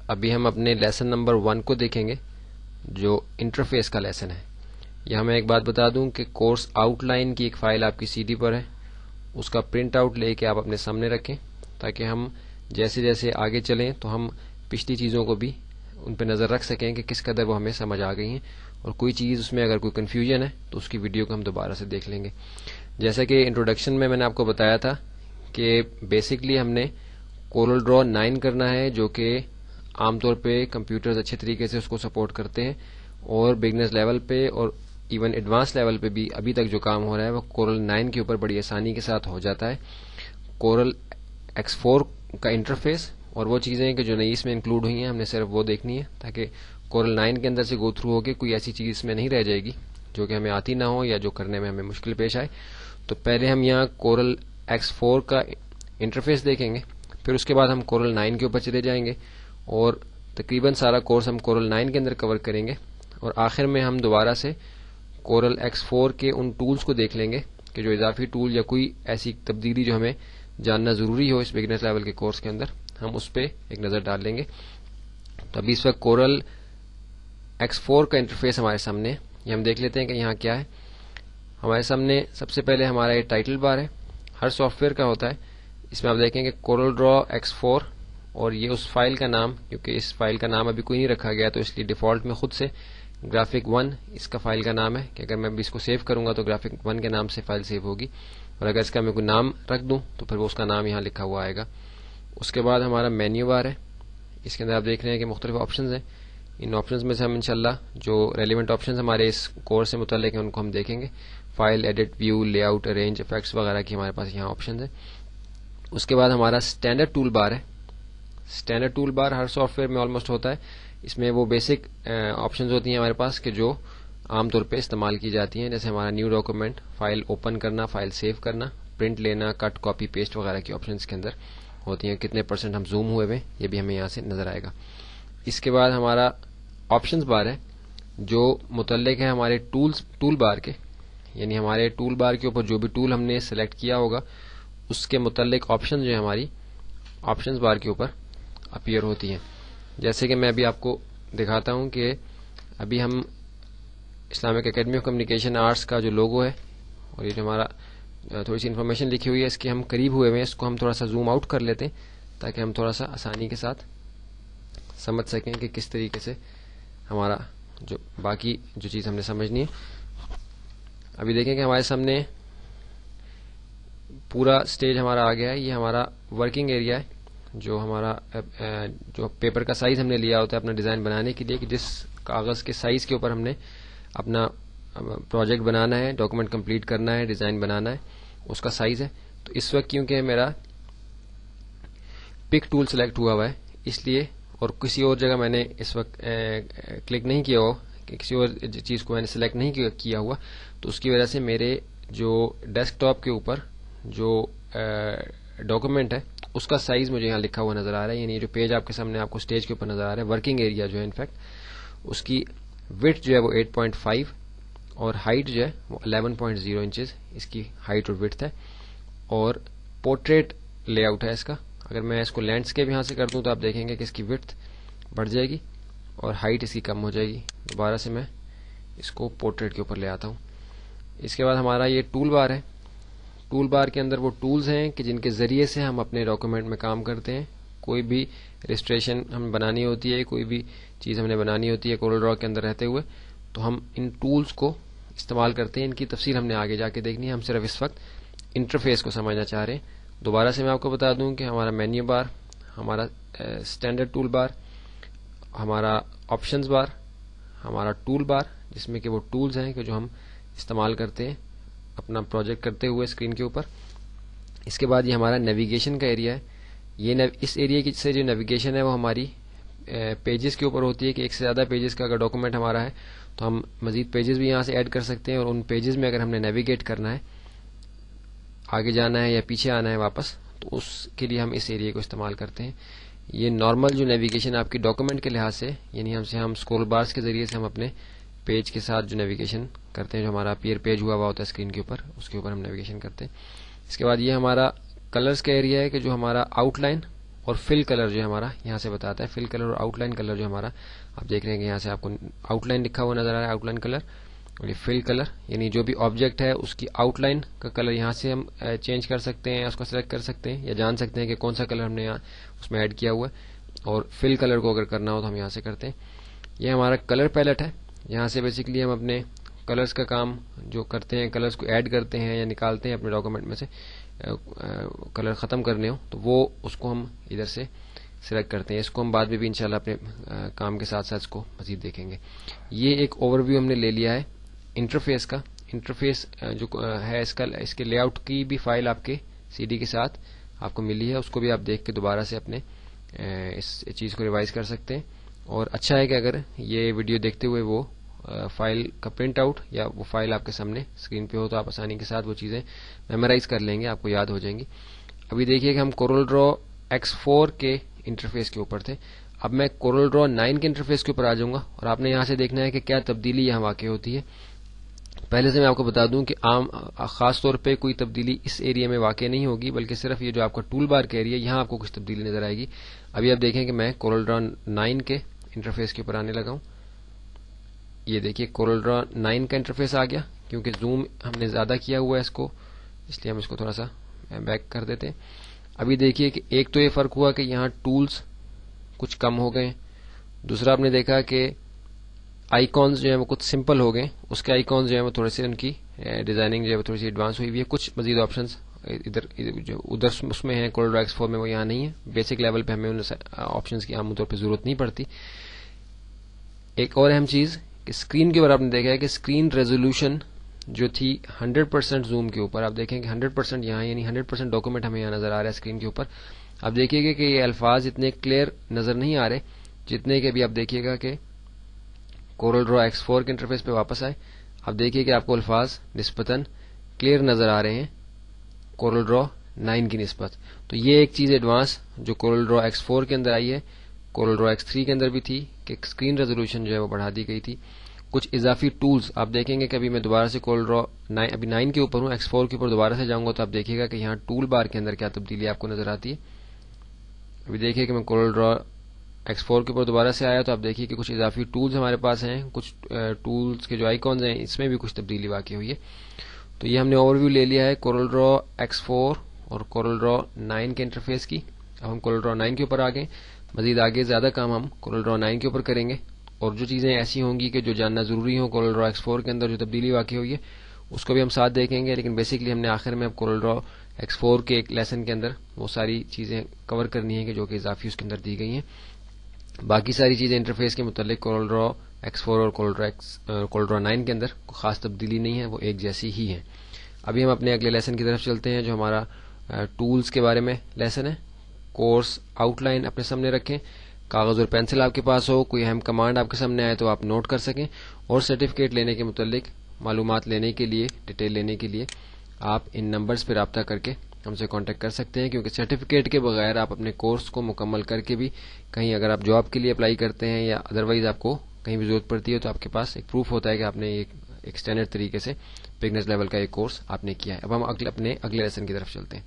ابھی ہم اپنے لیسن نمبر 1 کو دیکھیں گے جو انٹرفیس کا لیسن ہے. یہاں میں ایک بات بتا دوں کہ کورس آؤٹ لائن کی ایک فائل آپ کی سی ڈی پر ہے، اس کا پرنٹ آؤٹ لے کے آپ اپنے سامنے رکھیں تاکہ ہم جیسے جیسے آگے چلیں تو ہم پچھلی چیزوں کو بھی ان پہ نظر رکھ سکیں کہ کس قدر وہ ہمیں سمجھ آ گئی ہیں، اور کوئی چیز اس میں اگر کوئی کنفیوژن ہے تو اس کی ویڈیو کو ہم دوبارہ سے دیکھ لیں گے. جیسا کہ انٹروڈکشن میں نے آپ کو بتایا تھا کہ بیسکلی ہم نے کورل ڈرا 9 کرنا ہے، جو کہ عام طور پہ کمپیوٹرز اچھے طریقے سے اس کو سپورٹ کرتے ہیں، اور بگنرز لیول پہ اور ایون ایڈوانس لیول پہ بھی ابھی تک جو کام ہو رہا ہے وہ کورل 9 کے اوپر بڑی آسانی کے ساتھ ہو جاتا ہے. کورل X4 کا انٹرفیس اور وہ چیزیں کہ جو نئی اس میں انکلوڈ ہوئی ہیں ہم نے صرف وہ دیکھنی ہے تاکہ کورل 9 کے اندر سے گو تھرو ہو کے کوئی ایسی چیز اس میں نہیں رہ جائے گی جو کہ ہمیں آتی نہ ہو یا جو کرنے میں ہمیں مشکل پیش آئے. تو پہلے ہم یہاں کورل X4 کا انٹرفیس دیکھیں گے، پھر اس کے بعد ہم کورل 9 کے اوپر چلے جائیں گے اور تقریباً سارا کورس ہم کورل 9 کے اندر کور کریں گے، اور آخر میں ہم دوبارہ سے کورل X4 کے ان ٹولز کو دیکھ لیں گے کہ جو اضافی ٹول یا کوئی ایسی تبدیلی جو ہمیں جاننا ضروری ہو اس بگنرز لیول کے کورس کے اندر، ہم اس پہ ایک نظر ڈال لیں گے. تو ابھی اس وقت کورل X4 کا انٹرفیس ہمارے سامنے ہے. یہ ہم دیکھ لیتے ہیں کہ یہاں کیا ہے. ہمارے سامنے سب سے پہلے ہمارا یہ ٹائٹل بار ہے، ہر سافٹ ویئر کا ہوتا ہے. اس میں آپ دیکھیں کہ کورل ڈرا X4 اور یہ اس فائل کا نام، کیونکہ اس فائل کا نام ابھی کوئی نہیں رکھا گیا تو اس لیے ڈیفالٹ میں خود سے گرافک 1 اس کا فائل کا نام ہے کہ اگر میں ابھی اس کو سیو کروں گا تو گرافک 1 کے نام سے فائل سیو ہوگی، اور اگر اس کا میں کوئی نام رکھ دوں تو پھر وہ اس کا نام یہاں لکھا ہوا آئے گا. اس کے بعد ہمارا مینیو بار ہے. اس کے اندر آپ دیکھ رہے ہیں کہ مختلف آپشنز ہیں. ان آپشنز میں سے ہم انشاءاللہ جو ریلیونٹ آپشنز ہمارے اس کورس سے متعلق ہیں ان کو ہم دیکھیں گے. File, edit, view, layout, arrange, effects وغیرہ کی ہمارے پاس یہاں آپشنز ہیں. اس کے بعد ہمارا اسٹینڈرڈ ٹول بار ہے. اسٹینڈرڈ ٹول بار ہر سافٹ ویئر میں آلموسٹ ہوتا ہے. اس میں وہ بیسک آپشنز ہوتی ہیں ہمارے پاس کہ جو عام طور پہ استعمال کی جاتی ہیں، جیسے ہمارا نیو ڈاکومنٹ، فائل اوپن کرنا، فائل سیو کرنا، پرنٹ لینا، کٹ، کاپی، پیسٹ وغیرہ کی آپشنز کے اندر ہوتی ہیں. کتنے پرسنٹ ہم زوم ہوئے ہوئے یہ بھی ہمیں یہاں سے نظر آئے گا. اس کے بعد ہمارا آپشنز بار ہے جو متعلق ہے ہمارے ٹول بار کے، یعنی ہمارے ٹول بار کے اوپر جو بھی ٹول ہم نے سلیکٹ کیا ہوگا اس کے متعلق آپشن جو ہے ہماری آپشنز بار کے اوپر اپیئر ہوتی ہیں. جیسے کہ میں ابھی آپ کو دکھاتا ہوں کہ ابھی ہم Islamic academy of communication arts کا جو لوگو ہے اور یہ جو ہمارا تھوڑی سی انفارمیشن لکھی ہوئی ہے اس کے ہم قریب ہوئے ہوئے ہیں، اس کو ہم تھوڑا سا زوم آؤٹ کر لیتے ہیں تاکہ ہم تھوڑا سا آسانی کے ساتھ سمجھ سکیں کہ کس طریقے سے ہمارا جو باقی جو چیز ہم نے سمجھنی ہے. ابھی دیکھیں کہ ہمارے سامنے پورا سٹیج ہمارا آ گیا ہے. یہ ہمارا ورکنگ ایریا ہے جو ہمارا جو پیپر کا سائز ہم نے لیا ہوتا ہے اپنا ڈیزائن بنانے کے لیے، کہ جس کاغذ کے سائز کے اوپر ہم نے اپنا پروجیکٹ بنانا ہے، ڈاکومنٹ کمپلیٹ کرنا ہے، ڈیزائن بنانا ہے، اس کا سائز ہے. تو اس وقت کیونکہ میرا پک ٹول سلیکٹ ہوا ہوا ہے اس لیے، اور کسی اور جگہ میں نے اس وقت کلک نہیں کیا ہو کہ کسی اور چیز کو میں نے سلیکٹ نہیں کیا ہوا، تو اس کی وجہ سے میرے جو ڈیسک ٹاپ کے اوپر جو ڈاکومنٹ ہے اس کا سائز مجھے یہاں لکھا ہوا نظر آ رہا ہے. یعنی جو پیج آپ کے سامنے آپ کو سٹیج کے اوپر نظر آ رہا ہے، ورکنگ ایریا جو ہے انفیکٹ اس کی وڈتھ جو ہے وہ 8.5 اور ہائٹ جو ہے وہ 11.0 انچز اس کی ہائٹ اور وڈتھ ہے، اور پورٹریٹ لے آؤٹ ہے اس کا. اگر میں اس کو لینڈسکیپ یہاں سے کر دوں تو آپ دیکھیں گے کہ اس کی وڈتھ بڑھ جائے گی اور ہائٹ اس کی کم ہو جائے گی. دوبارہ سے میں اس کو پورٹریٹ کے اوپر لے آتا ہوں. اس کے بعد ہمارا یہ ٹول بار ہے. ٹول بار کے اندر وہ ٹولز ہیں کہ جن کے ذریعے سے ہم اپنے ڈاکومنٹ میں کام کرتے ہیں. کوئی بھی رجسٹریشن ہم بنانی ہوتی ہے، کوئی بھی چیز ہم نے بنانی ہوتی ہے کورل ڈرا کے اندر رہتے ہوئے، تو ہم ان ٹولز کو استعمال کرتے ہیں. ان کی تفصیل ہم نے آگے جا کے دیکھنی ہے، ہم صرف اس وقت انٹرفیس کو سمجھنا چاہ رہے ہیں. دوبارہ سے میں آپ کو بتا دوں کہ ہمارا مینیو بار، ہمارا اسٹینڈرڈ ٹول بار، ہمارا آپشنز بار، ہمارا ٹول بار جس میں کہ وہ ٹولز ہیں کہ جو ہم استعمال کرتے ہیں اپنا پروجیکٹ کرتے ہوئے اسکرین کے اوپر. اس کے بعد یہ ہمارا نیویگیشن کا ایریا ہے. یہ اس ایریا کی سے جو نیویگیشن ہے وہ ہماری پیجز کے اوپر ہوتی ہے کہ ایک سے زیادہ پیجز کا اگر ڈاکومنٹ ہمارا ہے تو ہم مزید پیجز بھی یہاں سے ایڈ کر سکتے ہیں، اور ان پیجز میں اگر ہم نے نیویگیٹ کرنا ہے، آگے جانا ہے یا پیچھے آنا ہے واپس، تو اس کے لیے ہم اس ایریا کو استعمال کرتے ہیں. یہ نارمل جو نیویگیشن آپ کی ڈاکومنٹ کے لحاظ سے، یعنی ہم اسکرول بارز کے ذریعے سے ہم اپنے پیج کے ساتھ جو نیویگیشن کرتے ہیں، جو ہمارا اپیئر پیج ہوا ہوا ہوتا ہے اسکرین کے اوپر، اس کے اوپر ہم نیویگیشن کرتے ہیں. اس کے بعد یہ ہمارا کلرز کا ایریا ہے کہ جو ہمارا آؤٹ لائن اور فل کلر جو ہے ہمارا یہاں سے بتاتا ہے. فل کلر اور آؤٹ لائن کلر جو ہمارا آپ دیکھ رہے ہیں کہ یہاں سے آپ کو آؤٹ لائن لکھا ہوا نظر آ رہا ہے, آؤٹ لائن کلر. اور یہ فل کلر یعنی جو بھی آبجیکٹ ہے اس کی آؤٹ لائن کا کلر یہاں سے ہم چینج کر سکتے ہیں, اس کو سلیکٹ کر سکتے ہیں یا جان سکتے ہیں کہ کون سا کلر ہم نے یہاں اس میں ایڈ کیا ہوا ہے. اور فل کلر کو اگر کرنا ہو تو ہم یہاں سے کرتے ہیں. یہ ہمارا کلر پیلٹ ہے. یہاں سے بیسکلی ہم اپنے کلرز کا کام جو کرتے ہیں, کلرز کو ایڈ کرتے ہیں یا نکالتے ہیں اپنے ڈاکومنٹ میں سے, کلر ختم کرنے ہو تو وہ اس کو ہم ادھر سے سلیکٹ کرتے ہیں. اس کو ہم بعد میں بھی انشاءاللہ اپنے کام کے ساتھ ساتھ اس کو مزید دیکھیں گے. یہ ایک اوور ویو ہم نے لے لیا ہے انٹرفیس کا. انٹرفیس جو ہے اس کے لے آؤٹ کی بھی فائل آپ کے سی ڈی کے ساتھ آپ کو ملی ہے, اس کو بھی آپ دیکھ کے دوبارہ سے اپنے اس چیز کو ریوائز کر سکتے ہیں. اور اچھا ہے کہ اگر یہ ویڈیو دیکھتے ہوئے وہ فائل کا پرنٹ آؤٹ یا وہ فائل آپ کے سامنے اسکرین پہ ہو تو آپ آسانی کے ساتھ وہ چیزیں میمورائز کر لیں گے, آپ کو یاد ہو جائیں گی. ابھی دیکھیے کہ ہم کورل ڈرا X4 کے انٹرفیس کے اوپر تھے. اب میں کورل ڈرا 9 کے انٹرفیس کے اوپر آ جاؤں گا اور آپ نے یہاں سے دیکھنا ہے کہ کیا تبدیلی یہاں واقع ہوتی ہے. پہلے سے میں آپ کو بتا دوں کہ خاص طور پہ کوئی تبدیلی اس ایریا میں واقع نہیں ہوگی, بلکہ صرف یہ جو آپ کا ٹول بار کا ایریا یہاں آپ کو کچھ تبدیلی نظر آئے گی. ابھی آپ دیکھیں کہ میں کورل ڈرا 9 کے انٹرفیس کے اوپر آنے لگا ہوں. یہ دیکھیے کورل ڈرا 9 کا انٹرفیس آ گیا, کیونکہ زوم ہم نے زیادہ کیا ہوا ہے اس کو, اس لیے ہم اس کو تھوڑا سا بیک کر دیتے ہیں. ابھی دیکھیے کہ ایک تو یہ فرق ہوا کہ یہاں ٹولز کچھ کم ہو گئے. دوسرا آپ نے دیکھا کہ آئیکونز جو ہیں وہ کچھ سمپل ہو گئے, اس کے آئیکونز جو ہیں وہ تھوڑے سے ان کی ڈیزائننگ جو ہے وہ تھوڑی سی ایڈوانس ہوئی ہوئی ہے. کچھ مزید آپشنز ادھر اس میں ہیں کورل ڈرا X4 میں, وہ یہاں نہیں ہے. بیسک لیول پہ ہمیں ان آپشنز کی عام طور پہ ضرورت نہیں پڑتی. ایک اور اہم چیز کہ اسکرین کے اوپر آپ نے دیکھا ہے کہ اسکرین ریزولوشن جو تھی 100% زوم کے اوپر, آپ دیکھیں کہ 100% یہاں یعنی 100% ڈاکومنٹ ہمیں یہاں نظر آ رہا ہے اسکرین کے اوپر. آپ دیکھیے گا کہ یہ الفاظ اتنے کلیئر نظر نہیں آ رہے جتنے کہ ابھی آپ دیکھیے گا کہ کورل ڈرا X4 کے انٹرفیس پہ واپس آئے. آپ دیکھیے کہ آپ کو الفاظ نسبتاً کلیئر نظر آ رہے ہیں کورل ڈرا 9 کی نسبت. تو یہ ایک چیز ایڈوانس جو کورل ڈرا X4 کے اندر آئی ہے, کورل ڈرا X3 کے اندر بھی تھی کہ اسکرین ریزولوشن جو ہے وہ بڑھا دی گئی تھی. کچھ اضافی ٹولز آپ دیکھیں گے کہ ابھی میں دوبارہ سے کورل ڈرا ابھی 9 کے اوپر ہوں, X4 کے اوپر دوبارہ سے جاؤں گا تو آپ دیکھیے گا کہ یہاں ٹول بار کے اندر کیا تبدیلی آپ کو نظر آتی ہے. ابھی دیکھیے کہ میں کورل ڈرا X4 کے اوپر دوبارہ سے آیا تو آپ دیکھیے کہ کچھ اضافی ٹولز ہمارے پاس ہیں, کچھ ٹولز کے جو آئیکونز ہیں اس میں بھی کچھ تبدیلی واقع ہوئی ہے. تو یہ ہم نے اوور ویو لے لیا ہے کورل ڈرا X4 اور کورل ڈرا 9 کے انٹرفیس کی. اب ہم کورل ڈرا 9 کے اوپر آ گئے. مزید آگے زیادہ کام ہم کورل ڈرا 9 کے اوپر کریں گے, اور جو چیزیں ایسی ہوں گی کہ جو جاننا ضروری ہوں کورل ڈرا X4 کے اندر جو تبدیلی واقع ہوئی ہے اس کو بھی ہم ساتھ دیکھیں گے. لیکن بیسکلی ہم نے آخر میں اب کورل ڈرا X4 کے ایک لیسن کے اندر وہ ساری چیزیں کور کرنی ہیں کہ جو کہ اضافی اس کے اندر دی گئی ہیں. باقی ساری چیزیں انٹرفیس کے متعلق کورل ڈرا X4 اور کورل ڈرا 9 کے اندر کوئی خاص تبدیلی نہیں ہے, وہ ایک جیسی ہی ہیں. ابھی ہم اپنے اگلے لیسن کی طرف چلتے ہیں جو ہمارا ٹولز کے بارے میں لیسن ہے. کورس آؤٹ لائن اپنے سامنے رکھیں, کاغذ اور پینسل آپ کے پاس ہو, کوئی اہم کمانڈ آپ کے سامنے آئے تو آپ نوٹ کر سکیں, اور سرٹیفکیٹ لینے کے متعلق معلومات لینے کے لیے, ڈیٹیل لینے کے لیے آپ ان نمبرز پہ رابطہ کر کے ہم سے کانٹیکٹ کر سکتے ہیں. کیونکہ سرٹیفکیٹ کے بغیر آپ اپنے کورس کو مکمل کر کے بھی کہیں اگر آپ جاب کے لیے اپلائی کرتے ہیں یا ادروائز آپ کو کہیں بھی ضرورت پڑتی ہے تو آپ کے پاس ایک پروف ہوتا ہے کہ آپ نے ایک اسٹینڈرڈ طریقے سے بگنرز لیول کا ایک کورس آپ نے کیا ہے. اب ہم اپنے اگلے لیسن کی طرف چلتے ہیں.